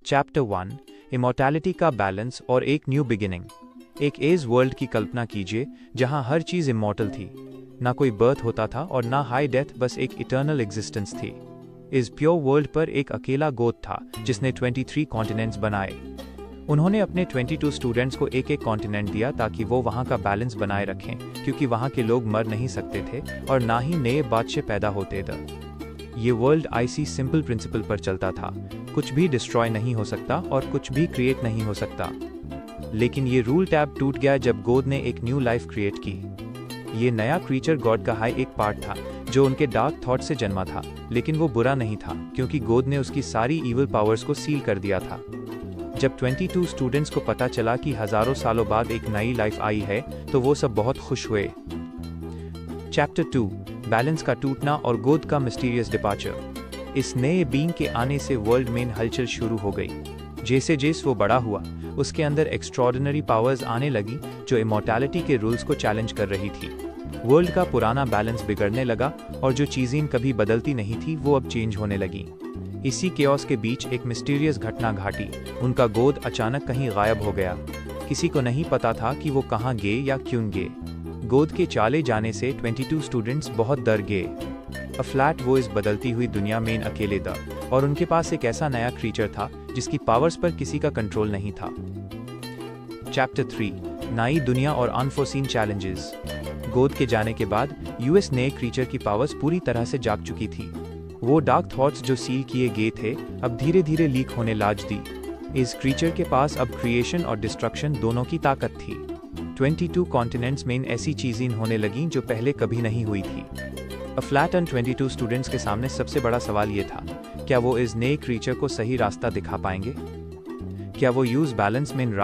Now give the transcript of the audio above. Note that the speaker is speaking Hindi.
चैप्टर 1 इमॉर्टैलिटी का बैलेंस और एक न्यू बिगिनिंग। एक एज वर्ल्ड की कल्पना कीजिए जहां हर चीज इमॉर्टल थी। ना कोई बर्थ होता था और ना हाई डेथ, बस एक इटर्नल एग्जिस्टेंस थी। इस प्योर वर्ल्ड पर एक अकेला गोद था जिसने 23 कॉन्टिनेंट्स बनाए। उन्होंने अपने 22 स्टूडेंट्स को एक एक कॉन्टिनेंट दिया ताकि वो वहाँ का बैलेंस बनाए रखें, क्योंकि वहाँ के लोग मर नहीं सकते थे और ना ही नए बादशाह पैदा होते थे। ये वर्ल्ड आईसी सिंपल प्रिंसिपल पर चलता था, कुछ भी डिस्ट्रॉय नहीं हो सकता और कुछ भी क्रिएट नहीं हो सकता। लेकिन ये रूल टैब टूट गया जब गोद ने एक न्यू लाइफ क्रिएट की। ये नया क्रीचर गॉड का हाई एक पार्ट था जो उनके डार्क थॉट से जन्मा था, लेकिन वो बुरा नहीं था क्योंकि गोद ने उसकी सारी इविल पावर्स को सील कर दिया था। जब 22 स्टूडेंट्स को पता चला कि हजारों सालों बाद एक नई लाइफ आई है तो वो सब बहुत खुश हुए। चैप्टर 2 बैलेंस का टूटना और गोद का मिस्टीरियस डिपार्चर। इस नए बीइंग के आने से वर्ल्ड में हलचल शुरू हो गई। जैसे जैसे वो बड़ा हुआ, उसके अंदर एक्स्ट्रॉर्डिनरी पावर्स आने लगी जो इमॉर्टैलिटी के रूल्स को चैलेंज कर रही थी। वर्ल्ड का पुराना बैलेंस बिगड़ने लगा और जो चीजें कभी बदलती नहीं थी वो अब चेंज होने लगी। इसी केओस के बीच एक मिस्टीरियस घटना घटी। उनका गोद अचानक कहीं गायब हो गया। किसी को नहीं पता था कि वो कहाँ गए या क्यों गए। गोद के चले जाने से 22 स्टूडेंट्स बहुत डर गए। अ फ्लैट वो इस बदलती हुई दुनिया में अकेले था और उनके पास एक ऐसा नया क्रीचर था जिसकी पावर्स पर किसी का कंट्रोल नहीं था। चैप्टर 3 नई दुनिया और अनफोर्सीन चैलेंजेस। गोद के जाने के बाद यूएस नए क्रीचर की पावर्स पूरी तरह से जाग चुकी थी। वो डार्क थॉट्स जो सील किए गए थे अब धीरे धीरे लीक होने लाज दी। इस क्रीचर के पास अब क्रिएशन और डिस्ट्रक्शन दोनों की ताकत थी। 22 कॉन्टिनेंट्स में ऐसी चीजें होने लगीं जो पहले कभी नहीं हुई थी। अ फ्लैट एंड 22 स्टूडेंट्स के सामने सबसे बड़ा सवाल ये था, क्या वो इस नए क्रीचर को सही रास्ता दिखा पाएंगे? क्या वो यूज बैलेंस में रख